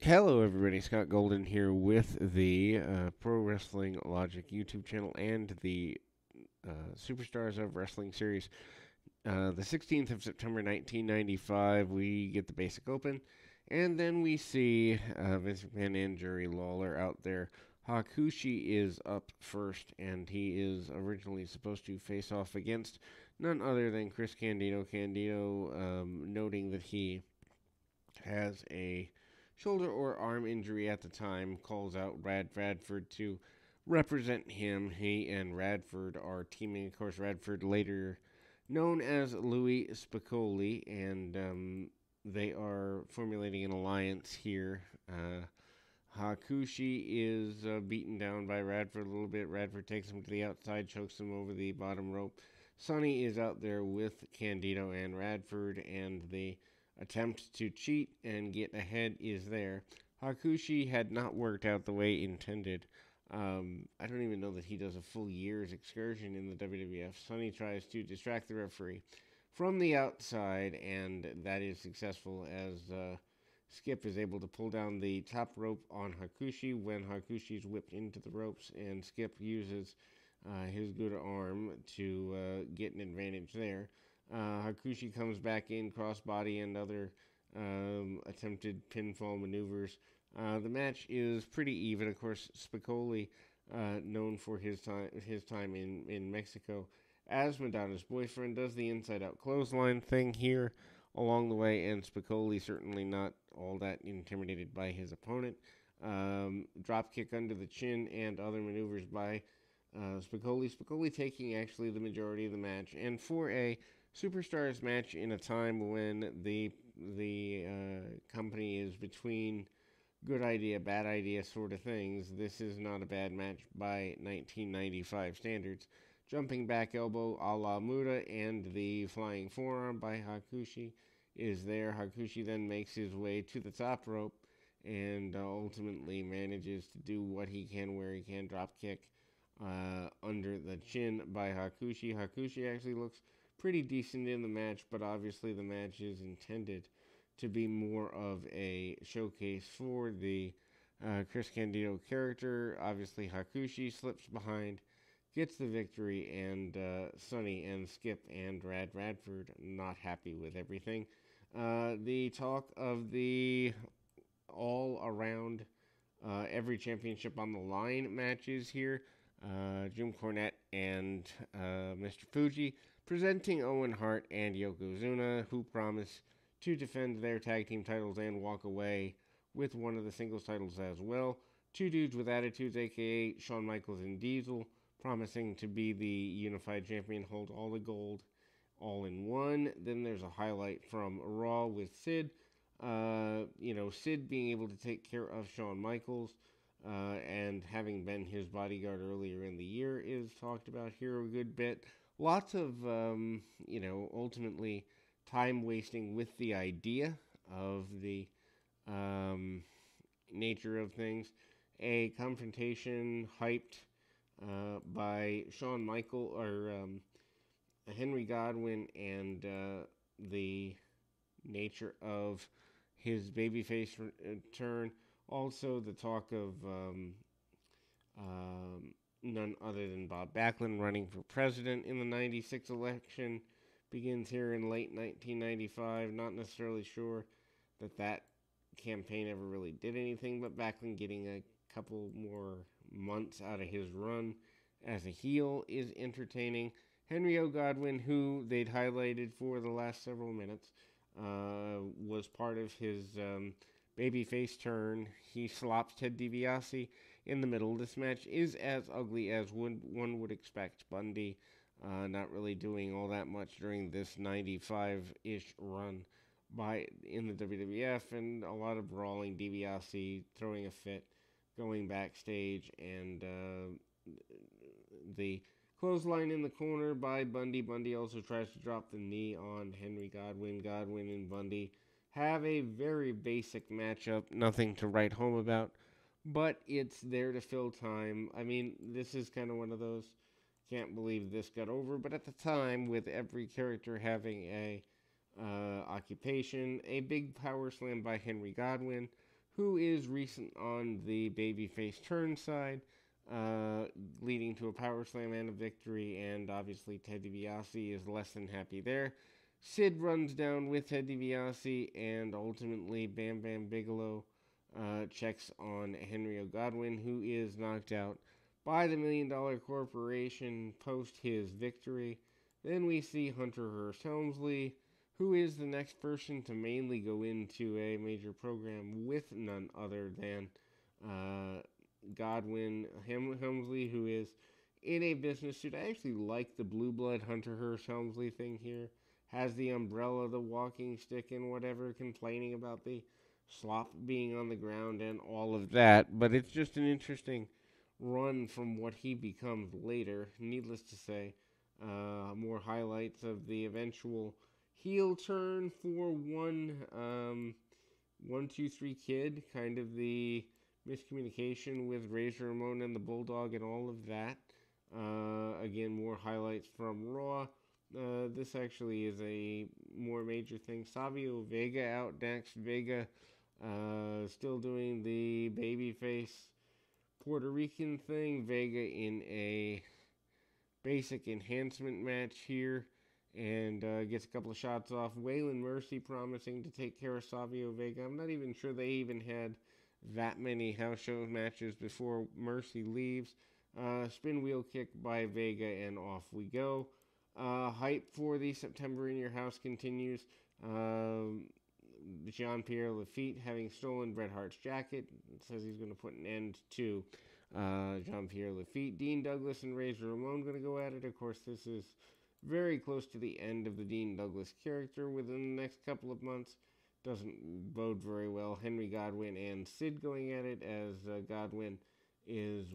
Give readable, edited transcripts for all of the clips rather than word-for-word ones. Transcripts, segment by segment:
Hello, everybody. Scott Golden here with the Pro Wrestling Logic YouTube channel and the Superstars of Wrestling series. The 16th of September 1995, we get the Basic Open, and then we see Vince McMahon and Jerry Lawler out there. Hakushi is up first, and he is originally supposed to face off against none other than Chris Candido. Candido, noting that he has a shoulder or arm injury at the time, calls out Brad Radford to represent him. He and Radford are teaming. Of course, Radford later known as Louis Spicolli, and they are formulating an alliance here. Hakushi is beaten down by Radford a little bit. Radford takes him to the outside, chokes him over the bottom rope. Sonny is out there with Candido and Radford, and the attempt to cheat and get ahead is there. Hakushi had not worked out the way intended. I don't even know that he does a full year's excursion in the WWF. Sonny tries to distract the referee from the outside, and that is successful as Skip is able to pull down the top rope on Hakushi when Hakushi is whipped into the ropes, and Skip uses his good arm to get an advantage there. Hakushi comes back in, crossbody and other attempted pinfall maneuvers. The match is pretty even. Of course, Spicoli, known for his time in Mexico as Madonna's boyfriend, does the inside-out clothesline thing here along the way, and Spicoli certainly not all that intimidated by his opponent. Drop kick under the chin and other maneuvers by Spicoli. Spicoli taking actually the majority of the match, and for a Superstars match in a time when the company is between good idea, bad idea sort of things, this is not a bad match by 1995 standards. Jumping back elbow a la Muda and the flying forearm by Hakushi is there. Hakushi then makes his way to the top rope and ultimately manages to do what he can where he can. Drop kick under the chin by Hakushi. Hakushi actually looks pretty decent in the match, but obviously the match is intended to be more of a showcase for the Chris Candido character. Obviously, Hakushi slips behind, gets the victory, and Sonny and Skip and Radford not happy with everything. The talk of the all-around every championship on the line matches here. Jim Cornette and Mr. Fuji presenting Owen Hart and Yokozuna, who promise to defend their tag team titles and walk away with one of the singles titles as well. Two dudes with attitudes, aka Shawn Michaels and Diesel, promising to be the unified champion, hold all the gold all in one. Then there's a highlight from Raw with Sid. Sid being able to take care of Shawn Michaels and having been his bodyguard earlier in the year is talked about here a good bit. Lots of, ultimately time wasting with the idea of the nature of things. A confrontation hyped by Shawn Michael or Henry Godwinn, and the nature of his babyface turn. Also, the talk of none other than Bob Backlund running for president in the 96 election begins here in late 1995. Not necessarily sure that campaign ever really did anything, but Backlund getting a couple more months out of his run as a heel is entertaining. Henry O. Godwinn, who they'd highlighted for the last several minutes, was part of his babyface turn. He slops Ted DiBiase in the middle. This match is as ugly as one would expect. Bundy not really doing all that much during this 95-ish run in the WWF, and a lot of brawling. DiBiase throwing a fit, going backstage, and the clothesline in the corner by Bundy. Bundy also tries to drop the knee on Henry Godwinn. Godwinn and Bundy have a very basic matchup, nothing to write home about, but it's there to fill time. I mean, this is kind of one of those, can't believe this got over, but at the time, with every character having a occupation, a big power slam by Henry Godwinn, who is recent on the babyface turn side, uh, leading to a power slam and a victory, and obviously Ted DiBiase is less than happy there. Sid runs down with Ted DiBiase, and ultimately Bam Bam Bigelow checks on Henry O. Godwinn, who is knocked out by the $1 Million Corporation post his victory. Then we see Hunter Hearst Helmsley, who is the next person to mainly go into a major program with none other than Godwinn Helmsley, who is in a business suit. I actually like the blue blood Hunter Hearst Helmsley thing here. Has the umbrella, the walking stick, and whatever, complaining about the slop being on the ground and all of that. But it's just an interesting run from what he becomes later. Needless to say, more highlights of the eventual heel turn for 1-2-3 Kid, kind of the miscommunication with Razor Ramon and the Bulldog and all of that. Again, more highlights from Raw. This actually is a more major thing. Savio Vega out next. Vega still doing the babyface Puerto Rican thing. Vega in a basic enhancement match here and gets a couple of shots off. Waylon Mercy promising to take care of Savio Vega. I'm not even sure they even had that many house show matches before Mercy leaves. Spin wheel kick by Vega, and off we go. Hype for the September in Your House continues. Jean-Pierre Lafitte, having stolen Bret Hart's jacket, says he's going to put an end to Jean-Pierre Lafitte. Dean Douglas and Razor Ramon going to go at it. Of course, this is very close to the end of the Dean Douglas character within the next couple of months. Doesn't bode very well. Henry Godwinn and Sid going at it as Godwinn is,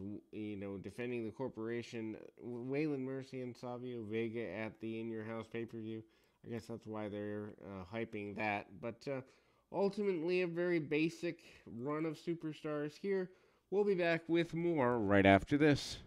defending the corporation. Waylon Mercy and Savio Vega at the In Your House pay-per-view. I guess that's why they're hyping that. But ultimately, a very basic run of superstars here. We'll be back with more right after this.